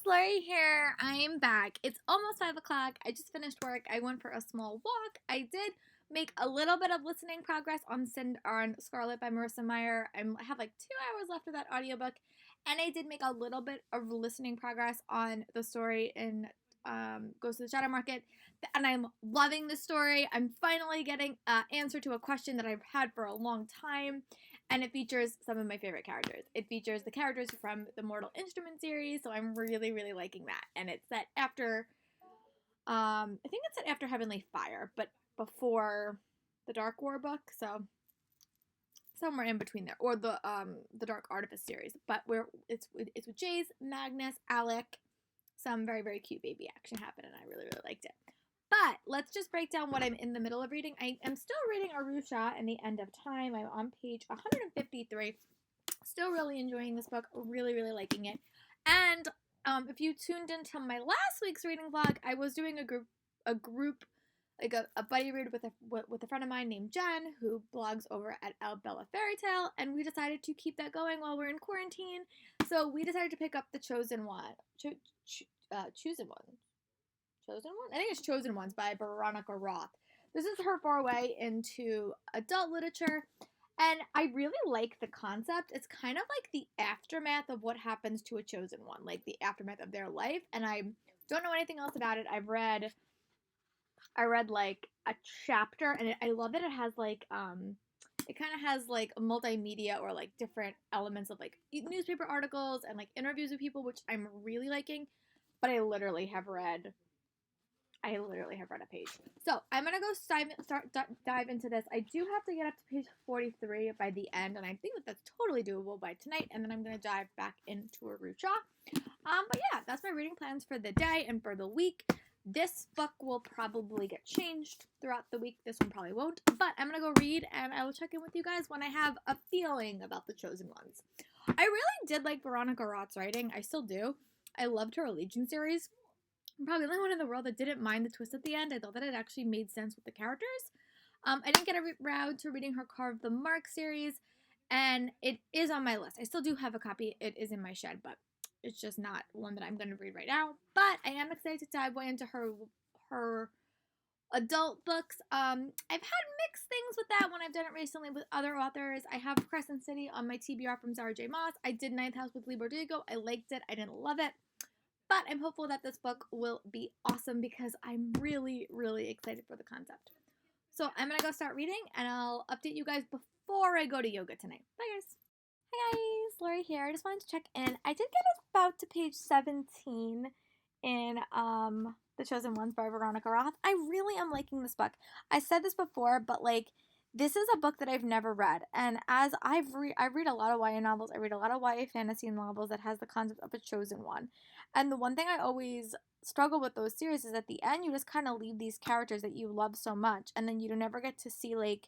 Lori here. I'm back. It's almost 5 o'clock. I just finished work. I went for a small walk. I did make a little bit of listening progress on Scarlet by Marissa Meyer. I have like 2 hours left of that audiobook. And I did make a little bit of listening progress on the story in Goes to the Shadow Market. And I'm loving the story. I'm finally getting an answer to a question that I've had for a long time. And it features some of my favorite characters. It features the characters from the Mortal Instruments series, so I'm really, really liking that. And it's set after, I think it's set after Heavenly Fire, but before the Dark War book, so somewhere in between there, or the Dark Artifice series. But it's with Jace, Magnus, Alec, some very, very cute baby action happened, and I really, really liked it. But let's just break down what I'm in the middle of reading. I am still reading Arusha and the End of Time. I'm on page 153. Still really enjoying this book. Really, really liking it. And if you tuned into my last week's reading vlog, I was doing a group, like a buddy read with a friend of mine named Jen, who blogs over at Bella Fairy Tale, and we decided to keep that going while we're in quarantine. So we decided to pick up The Chosen One. Chosen One? I think it's Chosen Ones by Veronica Roth. This is her foray into adult literature, and I really like the concept. It's kind of like the aftermath of what happens to a chosen one, like the aftermath of their life, and I don't know anything else about it. I read like a chapter, and I love that it has like it kind of has like a multimedia or like different elements of like newspaper articles and like interviews with people, which I'm really liking. But I literally have read a page. So I'm going to go dive into this. I do have to get up to page 43 by the end, and I think that's totally doable by tonight, and then I'm going to dive back into Arusha. But yeah, that's my reading plans for the day and for the week. This book will probably get changed throughout the week. This one probably won't, but I'm going to go read, and I will check in with you guys when I have a feeling about The Chosen Ones. I really did like Veronica Roth's writing. I still do. I loved her Legion series. I'm probably the only one in the world that didn't mind the twist at the end. I thought that it actually made sense with the characters. I didn't get around to reading her Carve the Mark series, and it is on my list. I still do have a copy. It is in my shed, but it's just not one that I'm going to read right now. But I am excited to dive way into her adult books. I've had mixed things with that when I've done it recently with other authors. I have Crescent City on my TBR from Sarah J. Maas. I did Ninth House with Leigh Bardugo. I liked it. I didn't love it. But I'm hopeful that this book will be awesome because I'm really, really excited for the concept. So I'm going to go start reading, and I'll update you guys before I go to yoga tonight. Bye, guys. Hi, guys. Lori here. I just wanted to check in. I did get about to page 17 in The Chosen Ones by Veronica Roth. I really am liking this book. I said this before, but like, this is a book that I've never read, and as I read a lot of YA novels. I read a lot of YA fantasy novels that has the concept of a chosen one. And the one thing I always struggle with those series is at the end you just kind of leave these characters that you love so much, and then you don't never get to see like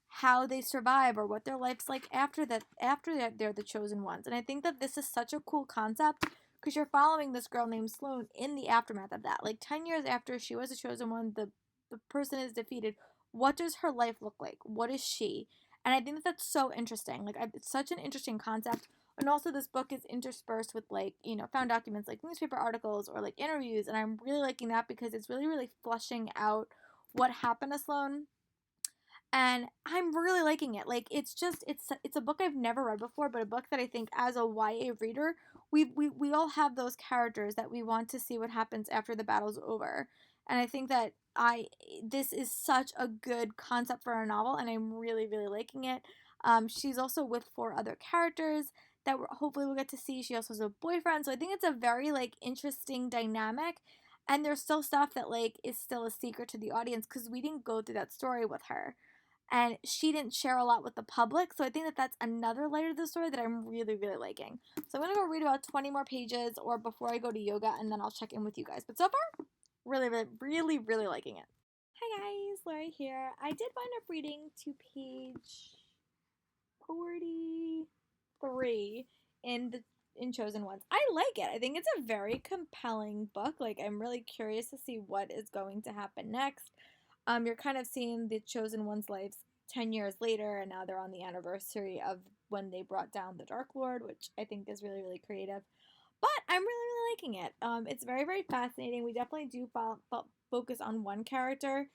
how they survive or what their life's like after they're the chosen ones. And I think that this is such a cool concept because you're following this girl named Sloane in the aftermath of that. Like 10 years after she was a chosen one, the person is defeated. What does her life look like? What is she? And I think that that's so interesting. Like, it's such an interesting concept. And also, this book is interspersed with, like, found documents, like newspaper articles or, like, interviews. And I'm really liking that because it's really, really fleshing out what happened to Sloane. And I'm really liking it. Like, it's a book I've never read before, but a book that I think as a YA reader, we all have those characters that we want to see what happens after the battle's over. And I think that this is such a good concept for a novel, and I'm really, really liking it. She's also with 4 other characters that hopefully we'll get to see. She also has a boyfriend, so I think it's a very like interesting dynamic. And there's still stuff that like is still a secret to the audience because we didn't go through that story with her, and she didn't share a lot with the public. So I think that that's another layer to the story that I'm really, really liking. So I'm gonna go read about 20 more pages, or before I go to yoga, and then I'll check in with you guys. But so far, really, really, really, really liking it. Hi guys, Lori here. I did wind up reading to page 43 in Chosen Ones. I like it. I think it's a very compelling book. Like, I'm really curious to see what is going to happen next. You're kind of seeing the Chosen Ones' lives 10 years later, and now they're on the anniversary of when they brought down the Dark Lord, which I think is really, really creative. But I'm really, really liking it. It's very, very fascinating. We definitely do focus on one character.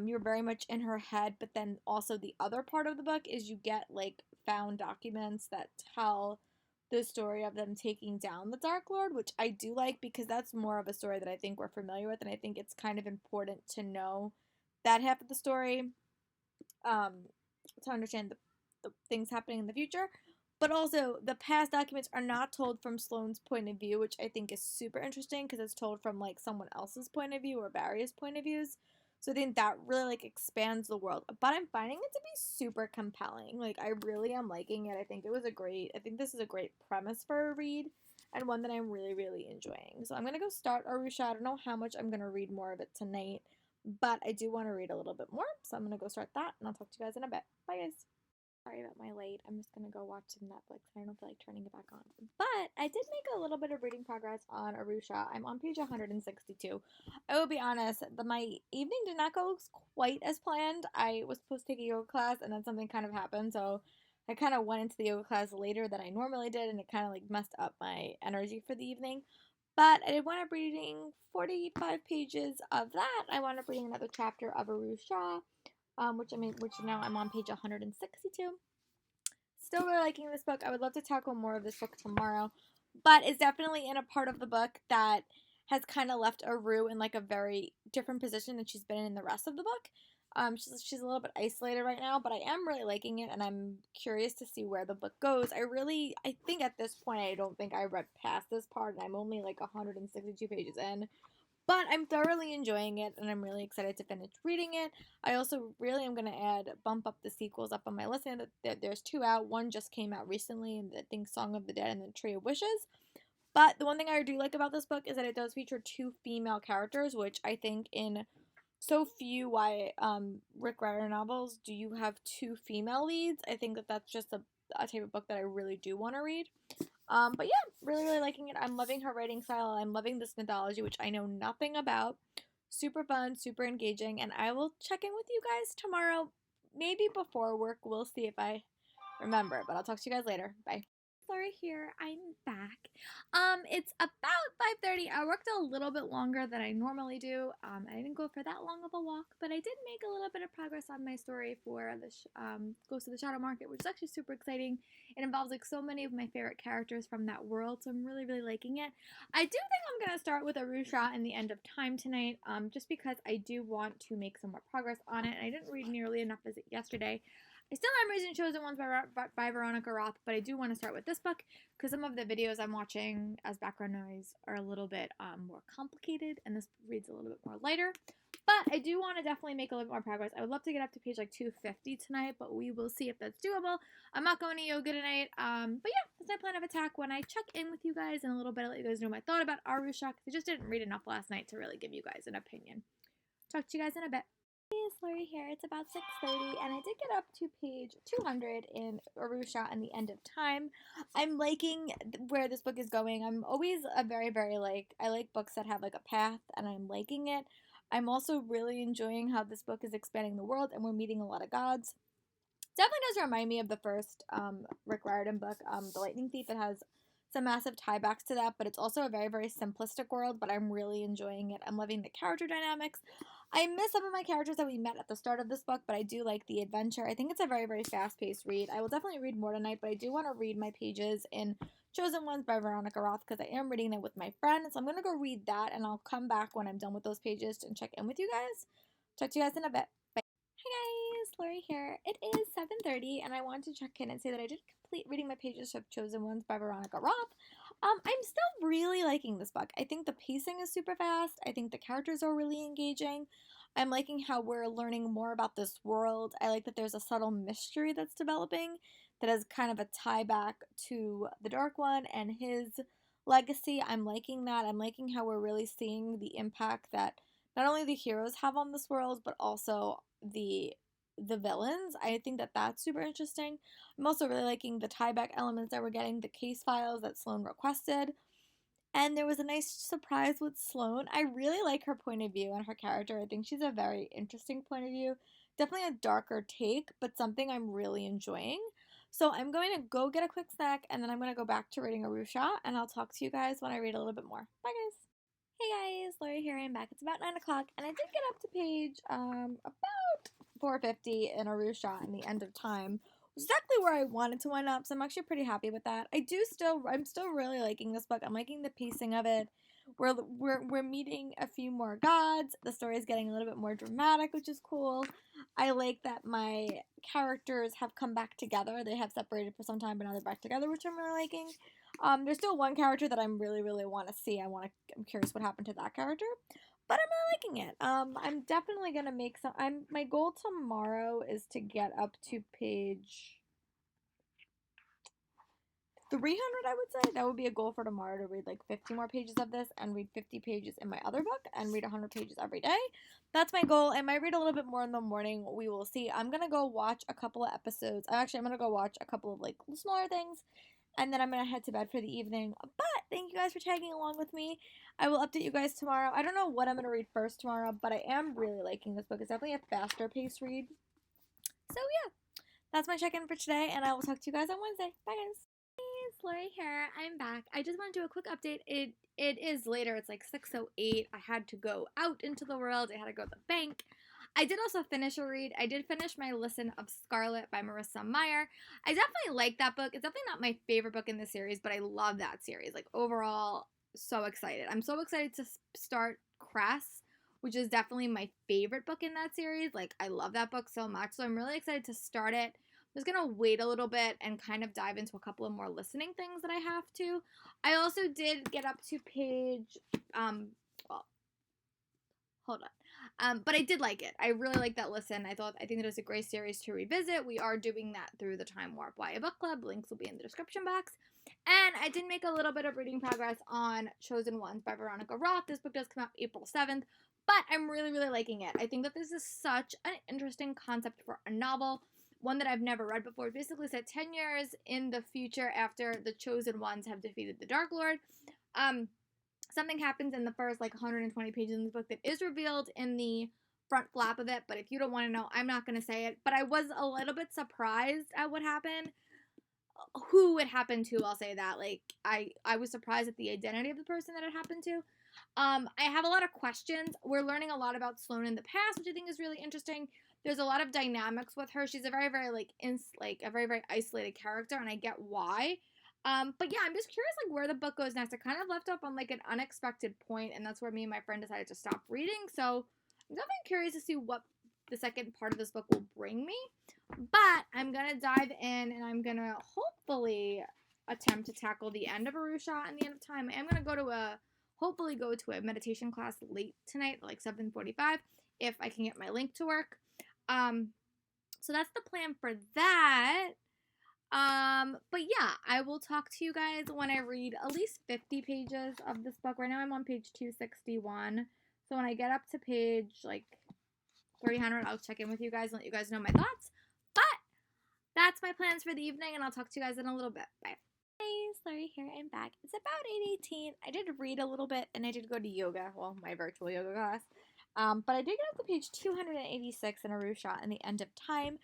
You're very much in her head, but then also the other part of the book is you get like found documents that tell the story of them taking down the Dark Lord, which I do like because that's more of a story that I think we're familiar with, and I think it's kind of important to know that half of the story, um, to understand the things happening in the future. But also, the past documents are not told from Sloane's point of view, which I think is super interesting because it's told from like someone else's point of view or various point of views. So I think that really like expands the world. But I'm finding it to be super compelling. Like I really am liking it. I think this is a great premise for a read and one that I'm really, really enjoying. So I'm gonna go start Arusha. I don't know how much I'm gonna read more of it tonight, but I do want to read a little bit more. So I'm gonna go start that and I'll talk to you guys in a bit. Bye guys. Sorry about my late. I'm just gonna go watch some Netflix. I don't feel like turning it back on. But I did make a little bit of reading progress on Arusha. I'm on page 162. I will be honest, my evening did not go quite as planned. I was supposed to take a yoga class and then something kind of happened, so I kind of went into the yoga class later than I normally did, and it kind of like messed up my energy for the evening. But I did wind up reading 45 pages of that. I wound up reading another chapter of Arusha, which now I'm on page 162. Still really liking this book. I would love to tackle more of this book tomorrow, but it's definitely in a part of the book that has kind of left Aru in like a very different position than she's been in the rest of the book. She's a little bit isolated right now, but I am really liking it, and I'm curious to see where the book goes. I think at this point, I don't think I read past this part, and I'm only like 162 pages in. But I'm thoroughly enjoying it, and I'm really excited to finish reading it. I also really am going to bump up the sequels up on my list. And there's two out. One just came out recently, and I think Song of the Dead and the Tree of Wishes. But the one thing I do like about this book is that it does feature two female characters, which I think in so few Rick Riordan novels do you have two female leads. I think that that's just a type of book that I really do want to read. But yeah, really, really liking it. I'm loving her writing style. I'm loving this mythology, which I know nothing about. Super fun, super engaging, and I will check in with you guys tomorrow. Maybe before work. We'll see if I remember, but I'll talk to you guys later. Bye. Lori here. I'm back. It's about 5:30. I worked a little bit longer than I normally do. I didn't go for that long of a walk, but I did make a little bit of progress on my story for the Ghost of the Shadow Market, which is actually super exciting. It involves like so many of my favorite characters from that world, so I'm really, really liking it. I do think I'm gonna start with Arusha and the End of Time tonight, just because I do want to make some more progress on it. I didn't read nearly enough as it yesterday. I still am reading Chosen Ones by Veronica Roth, but I do want to start with this book because some of the videos I'm watching as background noise are a little bit more complicated, and this reads a little bit more lighter. But I do want to definitely make a little bit more progress. I would love to get up to page like 250 tonight, but we will see if that's doable. I'm not going to yoga tonight, but yeah, that's my plan of attack. When I check in with you guys in a little bit, I'll let you guys know my thought about Arusha because I just didn't read enough last night to really give you guys an opinion. Talk to you guys in a bit. It's Lori here. It's about 6:30, and I did get up to page 200 in Arusha and the End of Time. I'm liking where this book is going. I'm always a very, very I like books that have like a path, and I'm liking it. I'm also really enjoying how this book is expanding the world, and we're meeting a lot of gods. Definitely does remind me of the first Rick Riordan book, The Lightning Thief. It has some massive tiebacks to that, but it's also a very, very simplistic world, but I'm really enjoying it. I'm loving the character dynamics. I miss some of my characters that we met at the start of this book, but I do like the adventure. I think it's a very, very fast-paced read. I will definitely read more tonight, but I do want to read my pages in Chosen Ones by Veronica Roth because I am reading it with my friend. So I'm going to go read that, and I'll come back when I'm done with those pages and check in with you guys. Talk to you guys in a bit. Bye. Hi guys, Lori here. It is 7:30, and I wanted to check in and say that I did complete reading my pages of Chosen Ones by Veronica Roth. I'm still really liking this book. I think the pacing is super fast. I think the characters are really engaging. I'm liking how we're learning more about this world. I like that there's a subtle mystery that's developing that has kind of a tie back to the Dark One and his legacy. I'm liking that. I'm liking how we're really seeing the impact that not only the heroes have on this world, but also the villains. I think that that's super interesting. I'm also really liking the tieback elements that we're getting, the case files that Sloane requested. And there was a nice surprise with Sloane. I really like her point of view and her character. I think she's a very interesting point of view. Definitely a darker take, but something I'm really enjoying. So I'm going to go get a quick snack and then I'm going to go back to reading Arusha and I'll talk to you guys when I read a little bit more. Bye guys! Hey guys, Lori here, I'm back. It's about 9 o'clock and I did get up to page about 450 in Arusha in the end of time. Exactly where I wanted to wind up, so I'm actually pretty happy with that. I'm still really liking this book. I'm liking the pacing of it. We're meeting a few more gods. The story is getting a little bit more dramatic, which is cool. I like that my characters have come back together. They have separated for some time, but now they're back together, which I'm really liking. There's still one character that I'm really want to see. I'm curious what happened to that character, but I'm really liking it. I'm definitely gonna make some. My goal tomorrow is to get up to page 300, I would say. That would be a goal for tomorrow, to read like 50 more pages of this and read 50 pages in my other book and read 100 pages every day. That's my goal. I might read a little bit more in the morning. We will see. I'm going to go watch a couple of episodes. I'm going to go watch a couple of like smaller things and then I'm going to head to bed for the evening. But thank you guys for tagging along with me. I will update you guys tomorrow. I don't know what I'm going to read first tomorrow, but I am really liking this book. It's definitely a faster paced read. So yeah, that's my check-in for today and I will talk to you guys on Wednesday. Bye guys! It's Lori here. I'm back. I just want to do a quick update. It is later. It's like 6:08. I had to go out into the world. I had to go to the bank. I did also finish a read. I did finish my listen of Scarlet by Marissa Meyer. I definitely like that book. It's definitely not my favorite book in the series, but I love that series. Like overall, so excited. I'm so excited to start Cress, which is definitely my favorite book in that series. Like I love that book so much. So I'm really excited to start it. I'm just going to wait a little bit and kind of dive into a couple of more listening things that I have to. I also did get up to page, well, hold on. But I did like it. I really like that listen. I think it was a great series to revisit. We are doing that through the Time Warp YA Book Club. Links will be in the description box. And I did make a little bit of reading progress on Chosen Ones by Veronica Roth. This book does come out April 7th, but I'm really liking it. I think that this is such an interesting concept for a novel. One that I've never read before. It basically said 10 years in the future after the Chosen Ones have defeated the Dark Lord. Something happens in the first 120 pages in this book that is revealed in the front flap of it, but if you don't want to know, I'm not going to say it. But I was a little bit surprised at what happened. Who it happened to, I'll say that. I was surprised at the identity of the person that it happened to. I have a lot of questions. We're learning a lot about Sloane in the past, which I think is really interesting. There's a lot of dynamics with her. She's a very very isolated character, and I get why. But yeah, I'm just curious where the book goes next. It kind of left up on an unexpected point, and that's where me and my friend decided to stop reading. So I'm definitely curious to see what the second part of this book will bring me. But I'm gonna dive in, and I'm gonna hopefully attempt to tackle the end of Arusha and the end of time. I am gonna hopefully go to a meditation class late tonight, 7:45, if I can get my link to work. So that's the plan for that. But yeah, I will talk to you guys when I read at least 50 pages of this book. Right now I'm on page 261. So when I get up to page 300, I'll check in with you guys and let you guys know my thoughts. But that's my plans for the evening, and I'll talk to you guys in a little bit. Bye. Hey, Lori here. I'm back. It's about 8:18. I did read a little bit, and I did go to yoga. Well, my virtual yoga class. But I did get up to page 286 in Arusha in the end of time.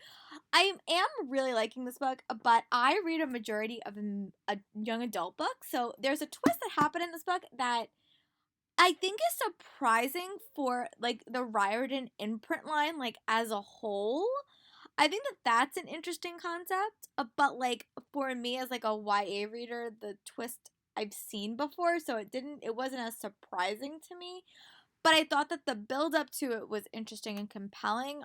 I am really liking this book, but I read a majority of a young adult book, so there's a twist that happened in this book that I think is surprising for the Riordan imprint line as a whole. I think that that's an interesting concept, but for me as a YA reader, the twist I've seen before, so it wasn't as surprising to me. But I thought that the build up to it was interesting and compelling.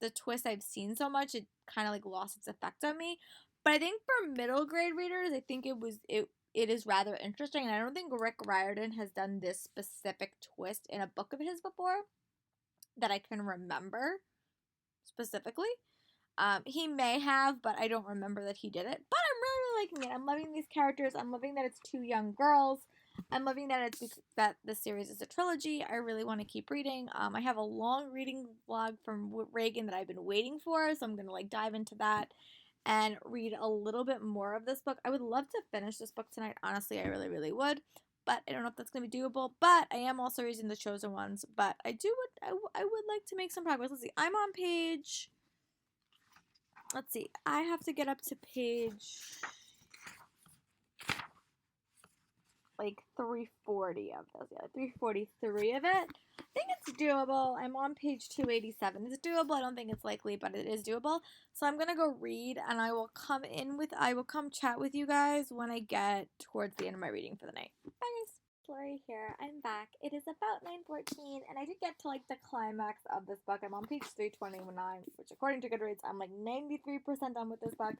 The twist I've seen so much, it kind of lost its effect on me. But I think for middle grade readers, I think it is rather interesting. And I don't think Rick Riordan has done this specific twist in a book of his before that I can remember specifically. He may have, but I don't remember that he did it. But I'm really liking it. I'm loving these characters. I'm loving that it's two young girls. I'm loving that that the series is a trilogy. I really want to keep reading. I have a long reading vlog from Reagan that I've been waiting for, so I'm gonna dive into that and read a little bit more of this book. I would love to finish this book tonight. Honestly, I really would, but I don't know if that's gonna be doable. But I am also reading The Chosen Ones. But I would like to make some progress. Let's see. I'm on page let's see. I have to get up to page like 340 of this. Yeah, 343 of it. I think it's doable. I'm on page 287. It's doable. I don't think it's likely, but it is doable. So I'm gonna go read, and I will come chat with you guys when I get towards the end of my reading for the night. Bye guys. Lori here. I'm back. It is about 9:14, and I did get to like the climax of this book. I'm on page 329, which according to Goodreads, I'm like 93% done with this book.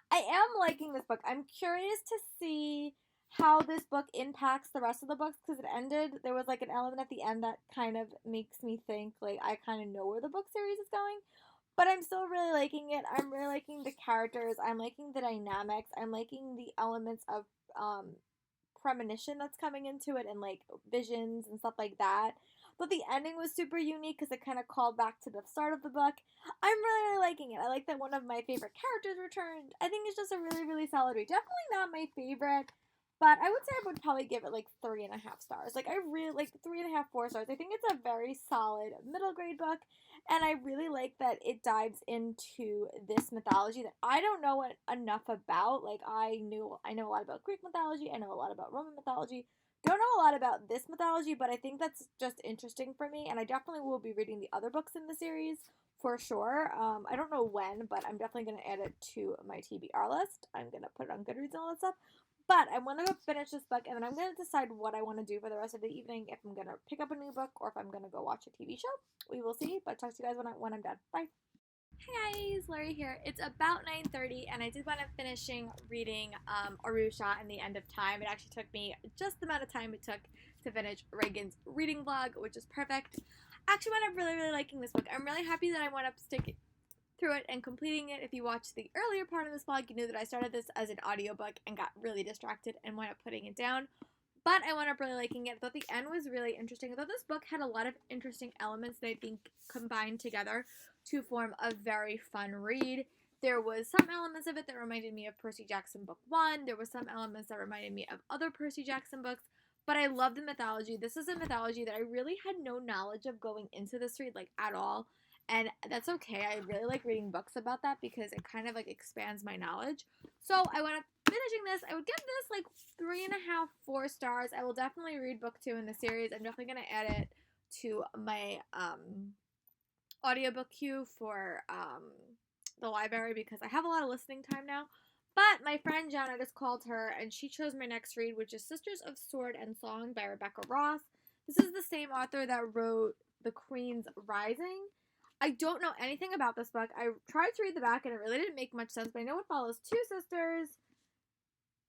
I am liking this book. I'm curious to see how this book impacts the rest of the books because it ended. There was like an element at the end that kind of makes me think like I kind of know where the book series is going. But I'm still really liking it. I'm really liking the characters. I'm liking the dynamics. I'm liking the elements of premonition that's coming into it and like visions and stuff like that. But the ending was super unique because it kind of called back to the start of the book. I'm really, really liking it. I like that one of my favorite characters returned. I think it's just a really, really solid read. Definitely not my favorite, but I would say I would probably give it like 3.5 stars. Like I really like 3.5, 4 stars. I think it's a very solid middle grade book, and I really like that it dives into this mythology that I don't know enough about. Like I know a lot about Greek mythology. I know a lot about Roman mythology. Don't know a lot about this mythology, but I think that's just interesting for me, and I definitely will be reading the other books in the series for sure. I don't know when, but I'm definitely going to add it to my TBR list. I'm going to put it on Goodreads and all that stuff. But I want to go finish this book, and then I'm going to decide what I want to do for the rest of the evening, if I'm going to pick up a new book or if I'm going to go watch a TV show. We will see, but talk to you guys when I'm done. Bye. Hey guys, Lori here. It's about 9:30, and I did wind up finishing reading Arusha and the End of Time. It actually took me just the amount of time it took to finish Reagan's reading vlog, which is perfect. Actually, wound up really, really liking this book. I'm really happy that I wound up sticking through it and completing it. If you watched the earlier part of this vlog, you knew that I started this as an audiobook and got really distracted and wound up putting it down. But I wound up really liking it. I thought the end was really interesting. I thought this book had a lot of interesting elements that I think combined together to form a very fun read. There was some elements of it that reminded me of Percy Jackson Book 1. There were some elements that reminded me of other Percy Jackson books. But I love the mythology. This is a mythology that I really had no knowledge of going into this read, like, at all. And that's okay. I really like reading books about that because it kind of like expands my knowledge. So I went up finishing this. I would give this like 3.5, 4 stars. I will definitely read book 2 in the series. I'm definitely going to add it to my audiobook queue for the library because I have a lot of listening time now. But my friend Jenna just called her and she chose my next read, which is Sisters of Sword and Song by Rebecca Ross. This is the same author that wrote The Queen's Rising. I don't know anything about this book. I tried to read the back and it really didn't make much sense, but I know it follows 2 sisters.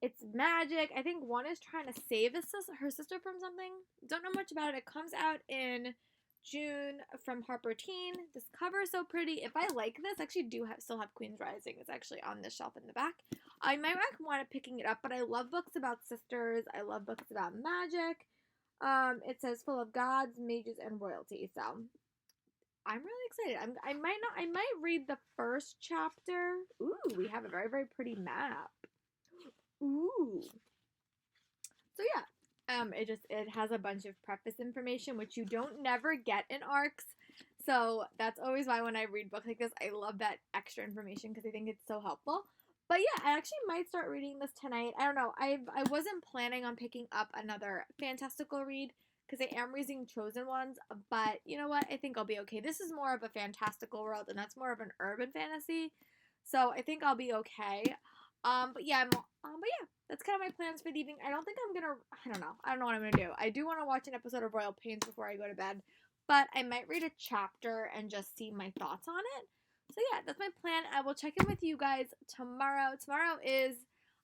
It's magic. I think one is trying to save her sister from something. Don't know much about it. It comes out in June from Harper Teen. This cover is so pretty. If I like this, I actually still have Queen's Rising. It's actually on this shelf in the back. I might want to picking it up, but I love books about sisters. I love books about magic. It says full of gods, mages, and royalty. So I'm really excited. I might read the first chapter. Ooh, we have a very, very pretty map. Ooh. So yeah, it has a bunch of preface information which you don't never get in ARCs. So that's always why when I read books like this, I love that extra information because I think it's so helpful. But yeah, I actually might start reading this tonight. I don't know. I wasn't planning on picking up another fantastical read because I am reading Chosen Ones, but you know what? I think I'll be okay. This is more of a fantastical world, and that's more of an urban fantasy, so I think I'll be okay. But yeah, that's kind of my plans for the evening. I don't know what I'm gonna do. I do want to watch an episode of Royal Pains before I go to bed, but I might read a chapter and just see my thoughts on it. So yeah, that's my plan. I will check in with you guys tomorrow. Tomorrow is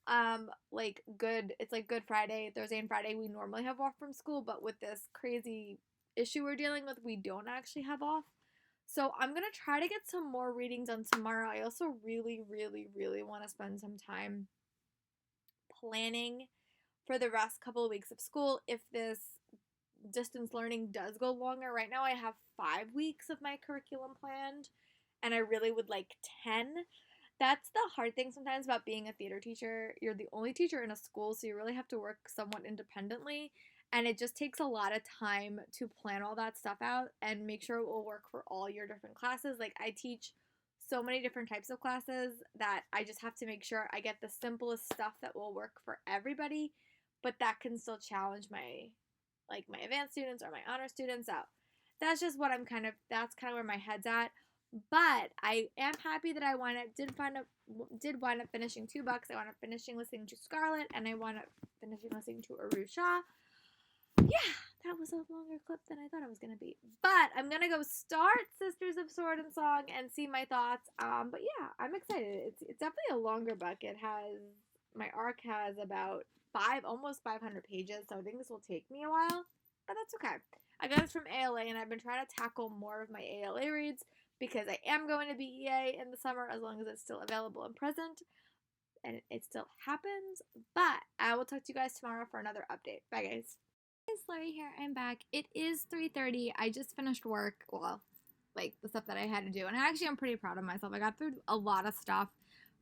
it's like Good Friday. Thursday and Friday we normally have off from school, but with this crazy issue we're dealing with, we don't actually have off. So I'm going to try to get some more readings on tomorrow. I also really, really, really want to spend some time planning for the rest couple of weeks of school if this distance learning does go longer. Right now I have 5 weeks of my curriculum planned, and I really would like 10. That's the hard thing sometimes about being a theater teacher. You're the only teacher in a school, so you really have to work somewhat independently. And it just takes a lot of time to plan all that stuff out and make sure it will work for all your different classes. Like I teach so many different types of classes that I just have to make sure I get the simplest stuff that will work for everybody, but that can still challenge my advanced students or my honor students out. That's just what that's kind of where my head's at. But I am happy that I did wind up finishing 2 books. I wound up finishing listening to Scarlet, and I wound up finishing listening to Arusha. Yeah, that was a longer clip than I thought it was gonna be. But I'm gonna go start Sisters of Sword and Song and see my thoughts. But yeah, I'm excited. It's definitely a longer book. My arc has about almost 500 pages, so I think this will take me a while, but that's okay. I got this from ALA, and I've been trying to tackle more of my ALA reads because I am going to BEA in the summer as long as it's still available and present, and it still happens. But I will talk to you guys tomorrow for another update. Bye, guys. Hey, Slurry here. I'm back. It is 3:30. I just finished work. Well, like the stuff that I had to do, and actually I'm pretty proud of myself. I got through a lot of stuff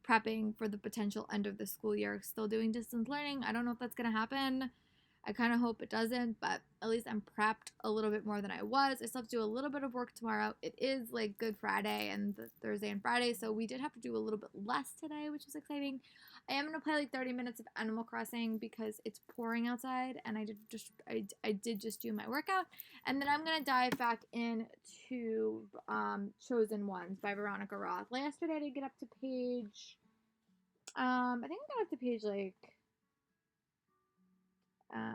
prepping for the potential end of the school year. Still doing distance learning. I don't know if that's going to happen. I kind of hope it doesn't, but at least I'm prepped a little bit more than I was. I still have to do a little bit of work tomorrow. It is like Good Friday and Thursday and Friday, so we did have to do a little bit less today, which is exciting. I am going to play like 30 minutes of Animal Crossing because it's pouring outside, and I did just do my workout. And then I'm going to dive back into Chosen Ones by Veronica Roth. Yesterday I did get up to page I think I got up to page like I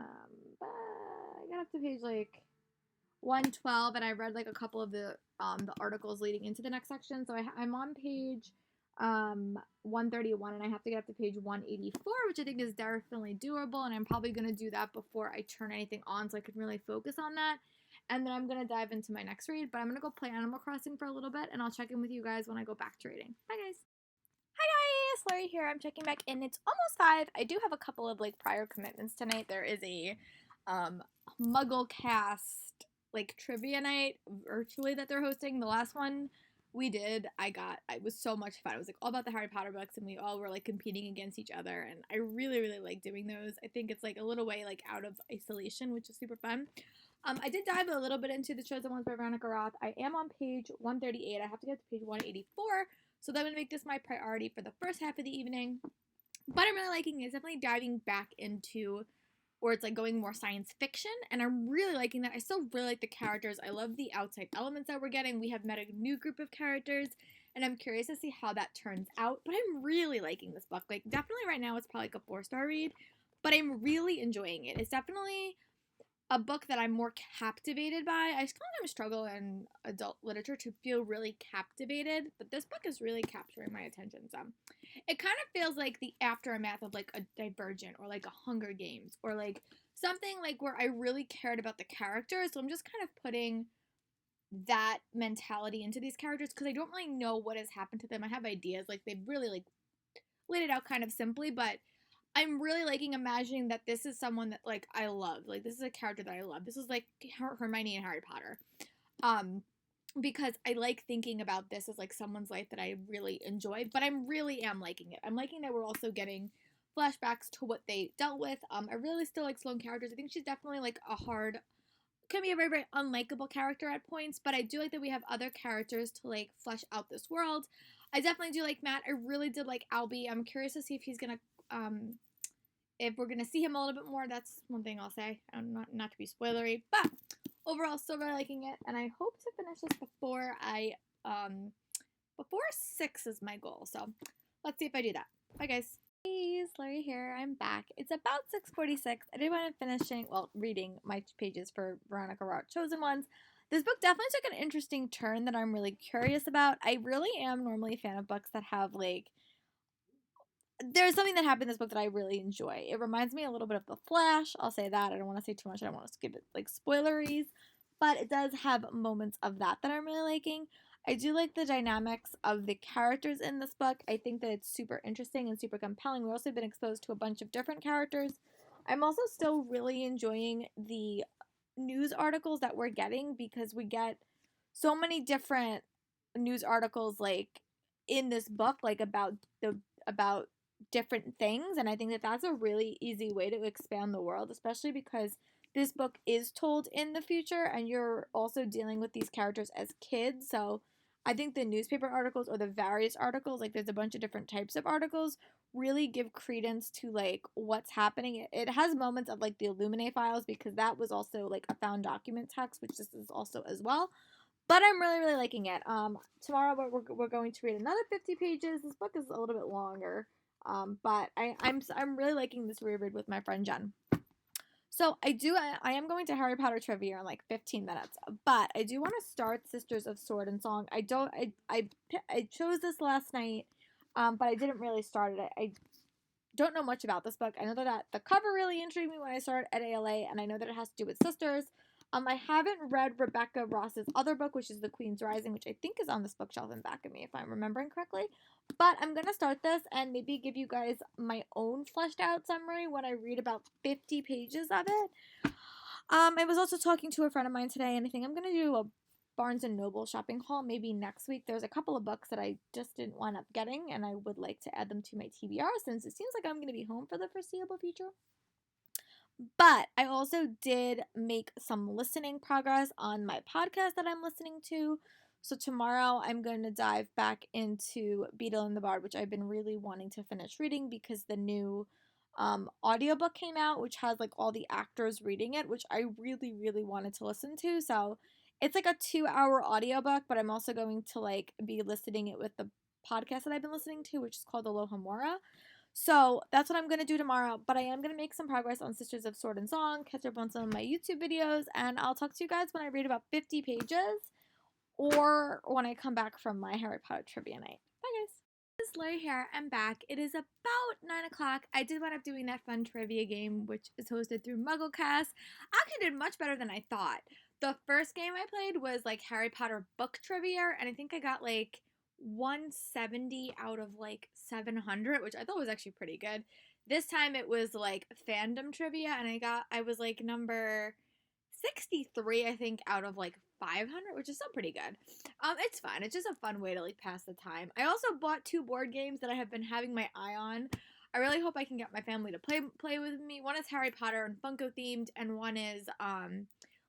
got up to page like 112, and I read like a couple of the articles leading into the next section. So I'm on page 131, and I have to get up to page 184, which I think is definitely doable, and I'm probably going to do that before I turn anything on so I can really focus on that. And then I'm going to dive into my next read, but I'm going to go play Animal Crossing for a little bit, and I'll check in with you guys when I go back to reading. Bye, guys. Hi guys, Larry here. I'm checking back in. It's almost 5. I do have a couple of like prior commitments tonight. There is a MuggleCast like trivia night virtually that they're hosting. The last one we did, it was so much fun. It was like all about the Harry Potter books, and we all were like competing against each other, and I really, really like doing those. I think it's like a little way like out of isolation, which is super fun. I did dive a little bit into the Chosen Ones by Veronica Roth. I am on page 138. I have to get to page 184. So I'm going to make this my priority for the first half of the evening. But I'm really liking it. It's definitely diving back into, or it's like going more science fiction. And I'm really liking that. I still really like the characters. I love the outside elements that we're getting. We have met a new group of characters, and I'm curious to see how that turns out. But I'm really liking this book. Like, definitely right now it's probably like a 4-star read, but I'm really enjoying it. It's definitely a book that I'm more captivated by. I sometimes struggle in adult literature to feel really captivated, but this book is really capturing my attention. So it kind of feels like the aftermath of like a Divergent or like a Hunger Games or like something like where I really cared about the characters. So I'm just kind of putting that mentality into these characters because I don't really know what has happened to them. I have ideas, like they've really like laid it out kind of simply, but I'm really liking imagining that this is someone that like I love. Like this is a character that I love. This is like Hermione and Harry Potter. Because I like thinking about this as like someone's life that I really enjoy, but I really am liking it. I'm liking that we're also getting flashbacks to what they dealt with. I really still like Sloane characters. I think she's definitely like can be a very, very unlikable character at points, but I do like that we have other characters to like flesh out this world. I definitely do like Matt. I really did like Albie. I'm curious to see if he's gonna if we're gonna see him a little bit more. That's one thing I'll say. Not to be spoilery, but overall still really liking it, and I hope to finish this before 6 is my goal. So let's see if I do that. Bye guys. Hey, Larry here. I'm back. It's about 6:46. I did want to reading my pages for Veronica Roth Chosen Ones. This book definitely took an interesting turn that I'm really curious about. I really am normally a fan of books that have like there's something that happened in this book that I really enjoy. It reminds me a little bit of The Flash. I'll say that. I don't want to say too much. I don't want to skip it like spoileries, but it does have moments of that I'm really liking. I do like the dynamics of the characters in this book. I think that it's super interesting and super compelling. We've also been exposed to a bunch of different characters. I'm also still really enjoying the news articles that we're getting because we get so many different news articles like in this book like about different things, and I think that that's a really easy way to expand the world, especially because this book is told in the future and you're also dealing with these characters as kids. So I think the newspaper articles or the various articles, like there's a bunch of different types of articles, really give credence to like what's happening. It has moments of like the Illuminae files because that was also like a found document text, which this is also as well. But I'm really, really liking it. Tomorrow we're going to read another 50 pages. This book is a little bit longer, but I'm really liking this reread with my friend Jen. So I am going to Harry Potter trivia in like 15 minutes, but I do want to start Sisters of Sword and Song. I chose this last night, but I didn't really start it. I don't know much about this book. I know that the cover really intrigued me when I started at ALA, and I know that it has to do with sisters. I haven't read Rebecca Ross's other book, which is The Queen's Rising, which I think is on this bookshelf in back of me, if I'm remembering correctly. But I'm going to start this and maybe give you guys my own fleshed out summary when I read about 50 pages of it. I was also talking to a friend of mine today, and I think I'm going to do a Barnes & Noble shopping haul maybe next week. There's a couple of books that I just didn't wind up getting, and I would like to add them to my TBR since it seems like I'm going to be home for the foreseeable future. But I also did make some listening progress on my podcast that I'm listening to. So tomorrow I'm going to dive back into Beetle and the Bard, which I've been really wanting to finish reading because the new audiobook came out, which has like all the actors reading it, which I really, really wanted to listen to. So it's like a 2-hour audiobook, but I'm also going to like be listening it with the podcast that I've been listening to, which is called Alohomora. So that's what I'm going to do tomorrow, but I am going to make some progress on Sisters of Sword and Song, catch up on some of my YouTube videos, and I'll talk to you guys when I read about 50 pages or when I come back from my Harry Potter trivia night. Bye, guys. This is Lori here. I'm back. It is about 9 o'clock. I did wind up doing that fun trivia game, which is hosted through MuggleCast. I actually did much better than I thought. The first game I played was like Harry Potter book trivia, and I think I got like 170 out of like 700, which I thought was actually pretty good. This time it was like fandom trivia, and I was like number 63, I think, out of like 500, which is still pretty good. It's fun. It's just a fun way to like pass the time. I also bought 2 board games that I have been having my eye on. I really hope I can get my family to play with me. One is Harry Potter and Funko themed, and one is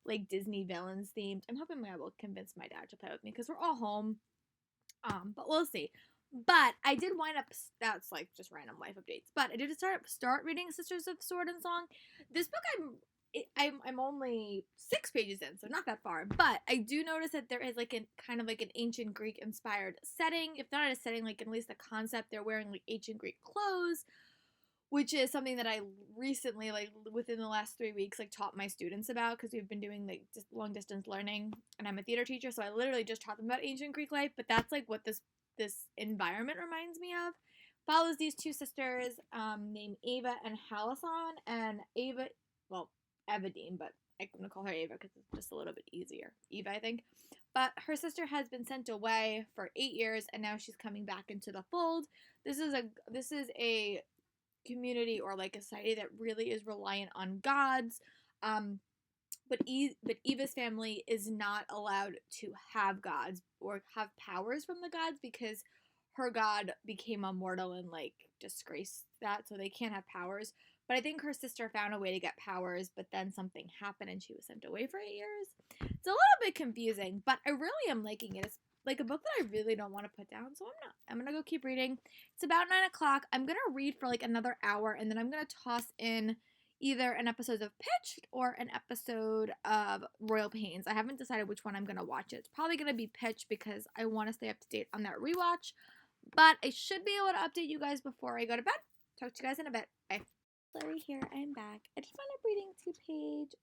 like Disney villains themed. I'm hoping I will convince my dad to play with me because we're all home. But we'll see. But I did wind up, that's like just random life updates, but I did start reading Sisters of Sword and Song. This book I'm only 6 pages in, so not that far, but I do notice that there is like a kind of like an ancient Greek inspired setting, if not a setting, like at least the concept. They're wearing like ancient Greek clothes, which is something that I recently, like within the last 3 weeks, like taught my students about because we've been doing like just long distance learning, and I'm a theater teacher, so I literally just taught them about ancient Greek life. But that's like what this environment reminds me of. Follows these 2 sisters named Ava and Halison, and Ava, well, Evadine, but I'm gonna call her Ava because it's just a little bit easier. Eva, I think. But her sister has been sent away for 8 years, and now she's coming back into the fold. This is a community or like a society that really is reliant on gods. But Eva's family is not allowed to have gods or have powers from the gods because her god became immortal and like disgraced that, so they can't have powers. But I think her sister found a way to get powers, but then something happened and she was sent away for 8 years. It's a little bit confusing, but I really am liking it. It's like a book that I really don't want to put down, so I'm not. I'm gonna go keep reading. It's about 9 o'clock. I'm gonna read for like another hour, and then I'm gonna toss in either an episode of Pitched or an episode of Royal Pains. I haven't decided which one I'm gonna watch. It's probably gonna be Pitched because I want to stay up to date on that rewatch. But I should be able to update you guys before I go to bed. Talk to you guys in a bit. Bye. Larry here. I'm back. I just wound up reading to page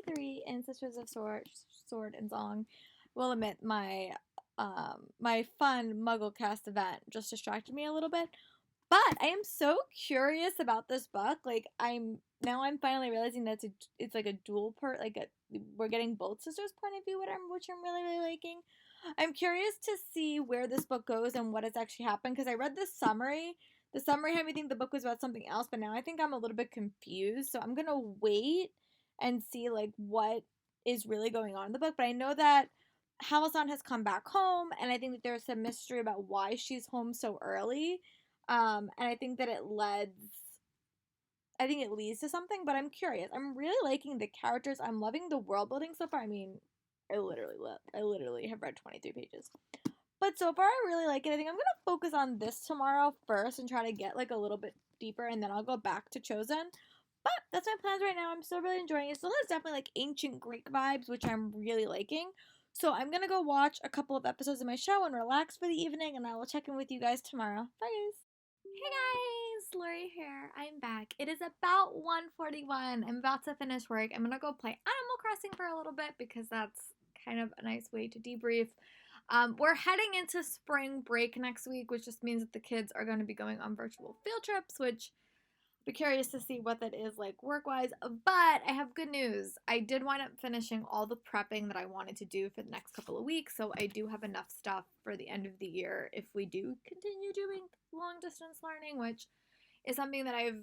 23 in Sisters of Sword and Song. Will admit my fun MuggleCast event just distracted me a little bit. But I am so curious about this book. Like I'm finally realizing that it's like a dual part. We're getting both sisters' point of view, which I'm really, really liking. I'm curious to see where this book goes and what has actually happened because I read the summary. The summary had me think the book was about something else, but now I think I'm a little bit confused. So I'm gonna wait and see like what is really going on in the book. But I know that Halison has come back home, and I think that there's some mystery about why she's home so early. And I think that it leads to something, but I'm curious. I'm really liking the characters. I'm loving the world building so far. I mean, I literally have read 23 pages. But so far, I really like it. I think I'm gonna focus on this tomorrow first and try to get like a little bit deeper, and then I'll go back to Chosen. But that's my plans right now. I'm still really enjoying it. It still has definitely like ancient Greek vibes, which I'm really liking. So I'm gonna go watch a couple of episodes of my show and relax for the evening, and I will check in with you guys tomorrow. Bye, guys. Hey guys, Lori here. I'm back. It is about 1:41. I'm about to finish work. I'm gonna go play Animal Crossing for a little bit because that's kind of a nice way to debrief. We're heading into spring break next week, which just means that the kids are going to be going on virtual field trips, which I'll be curious to see what that is like work-wise. But I have good news. I did wind up finishing all the prepping that I wanted to do for the next couple of weeks, so I do have enough stuff for the end of the year if we do continue doing long distance learning, which is something that I've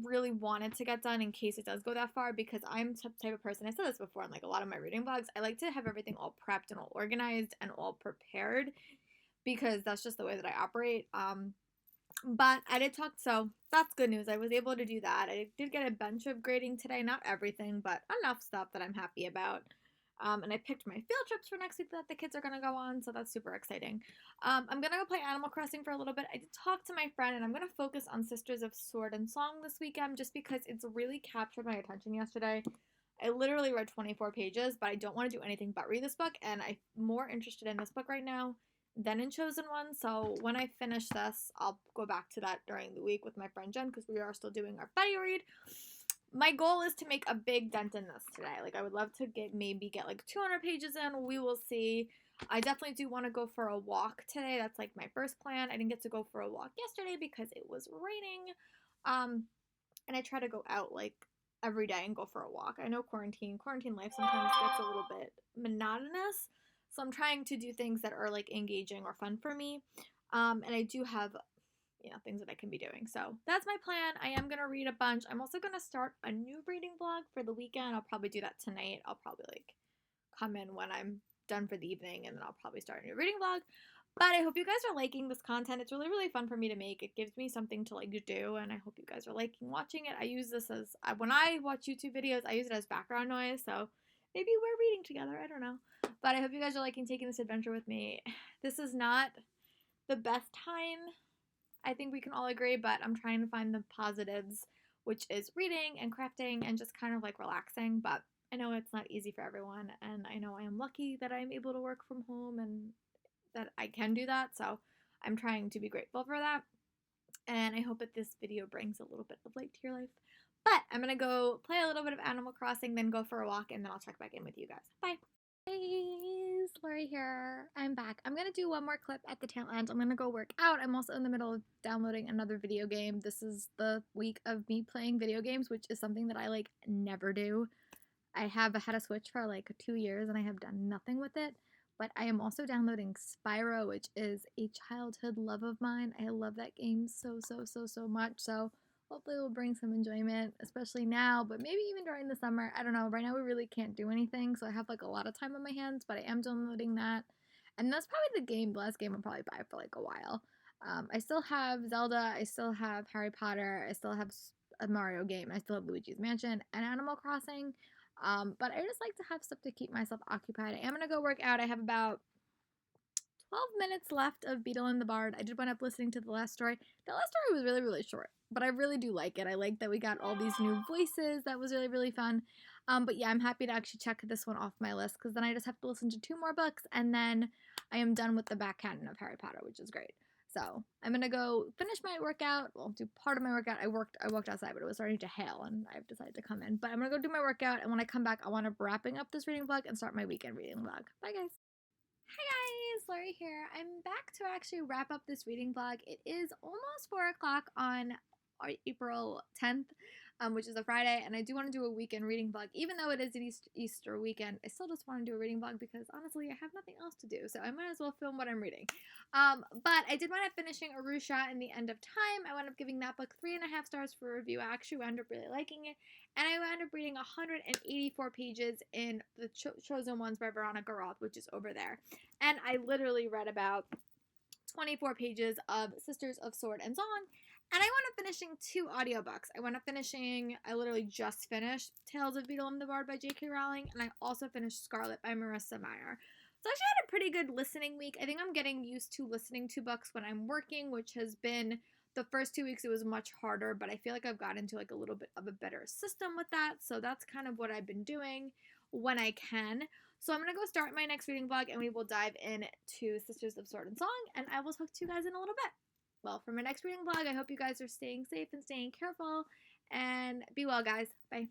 really wanted to get done in case it does go that far, because I'm the type of person, I said this before in like a lot of my reading vlogs, I like to have everything all prepped and all organized and all prepared because that's just the way that I operate. But I did talk, so that's good news. I was able to do that. I did get a bunch of grading today, not everything, but enough stuff that I'm happy about. And I picked my field trips for next week that the kids are going to go on, so that's super exciting. I'm going to go play Animal Crossing for a little bit. I did talk to my friend, and I'm going to focus on Sisters of Sword and Song this weekend just because it's really captured my attention yesterday. I literally read 24 pages, but I don't want to do anything but read this book, and I'm more interested in this book right now than in Chosen One. So when I finish this, I'll go back to that during the week with my friend Jen because we are still doing our buddy read. My goal is to make a big dent in this today. Like, I would love to maybe get like 200 pages in. We will see. I definitely do want to go for a walk today. That's like my first plan. I didn't get to go for a walk yesterday because it was raining. And I try to go out like every day and go for a walk. I know quarantine life sometimes gets a little bit monotonous. So I'm trying to do things that are like engaging or fun for me. And I do have things that I can be doing. So that's my plan. I am going to read a bunch. I'm also going to start a new reading vlog for the weekend. I'll probably do that tonight. I'll probably like come in when I'm done for the evening, and then I'll probably start a new reading vlog. But I hope you guys are liking this content. It's really, really fun for me to make. It gives me something to like do, and I hope you guys are liking watching it. I use this as, when I watch YouTube videos, I use it as background noise, so maybe we're reading together. I don't know. But I hope you guys are liking taking this adventure with me. This is not the best time, I think we can all agree, but I'm trying to find the positives, which is reading and crafting and just kind of like relaxing. But I know it's not easy for everyone, and I know I am lucky that I'm able to work from home and that I can do that. So I'm trying to be grateful for that. And I hope that this video brings a little bit of light to your life. But I'm going to go play a little bit of Animal Crossing, then go for a walk, and then I'll check back in with you guys. Bye. Hey, Lori here. I'm back. I'm going to do one more clip at the tail end. I'm going to go work out. I'm also in the middle of downloading another video game. This is the week of me playing video games, which is something that I like never do. I have had a Switch for like 2 years and I have done nothing with it. But I am also downloading Spyro, which is a childhood love of mine. I love that game so much. So hopefully it will bring some enjoyment, especially now, but maybe even during the summer. I don't know. Right now we really can't do anything, so I have like a lot of time on my hands, but I am downloading that. And that's probably the last game I'll probably buy for like a while. I still have Zelda, I still have Harry Potter, I still have a Mario game, I still have Luigi's Mansion and Animal Crossing. But I just like to have stuff to keep myself occupied. I am going to go work out. I have about 12 minutes left of Beetle and the Bard. I did wind up listening to the last story. The last story was really, really short, but I really do like it. I like that we got all these new voices. That was really, really fun. But yeah, I'm happy to actually check this one off my list because then I just have to listen to 2 more books and then I am done with the back canon of Harry Potter, which is great. So I'm gonna go finish my workout. Well, do part of my workout. I walked outside, but it was starting to hail, and I've decided to come in. But I'm gonna go do my workout, and when I come back, I want to wrapping up this reading vlog and start my weekend reading vlog. Bye, guys. Hi guys, Lori here. I'm back to actually wrap up this reading vlog. It is almost 4 o'clock on April 10th, which is a Friday, and I do want to do a weekend reading vlog. Even though it is an Easter weekend, I still just want to do a reading vlog because honestly, I have nothing else to do, so I might as well film what I'm reading. But I did wind up finishing Arusha in the End of Time. I wound up giving that book 3.5 stars for review. I actually wound up really liking it, and I wound up reading 184 pages in the Chosen Ones by Veronica Roth, which is over there. And I literally read about 24 pages of Sisters of Sword and Song. And I wound up finishing 2 audiobooks. I literally just finished Tales of Beetle and the Bard by J.K. Rowling, and I also finished Scarlet by Marissa Meyer. So I actually had a pretty good listening week. I think I'm getting used to listening to books when I'm working, which has been the first 2 weeks it was much harder, but I feel like I've gotten into like a little bit of a better system with that. So that's kind of what I've been doing when I can. So I'm gonna go start my next reading vlog and we will dive into Sisters of Sword and Song, and I will talk to you guys in a little bit. Well, for my next reading vlog, I hope you guys are staying safe and staying careful, and be well, guys. Bye.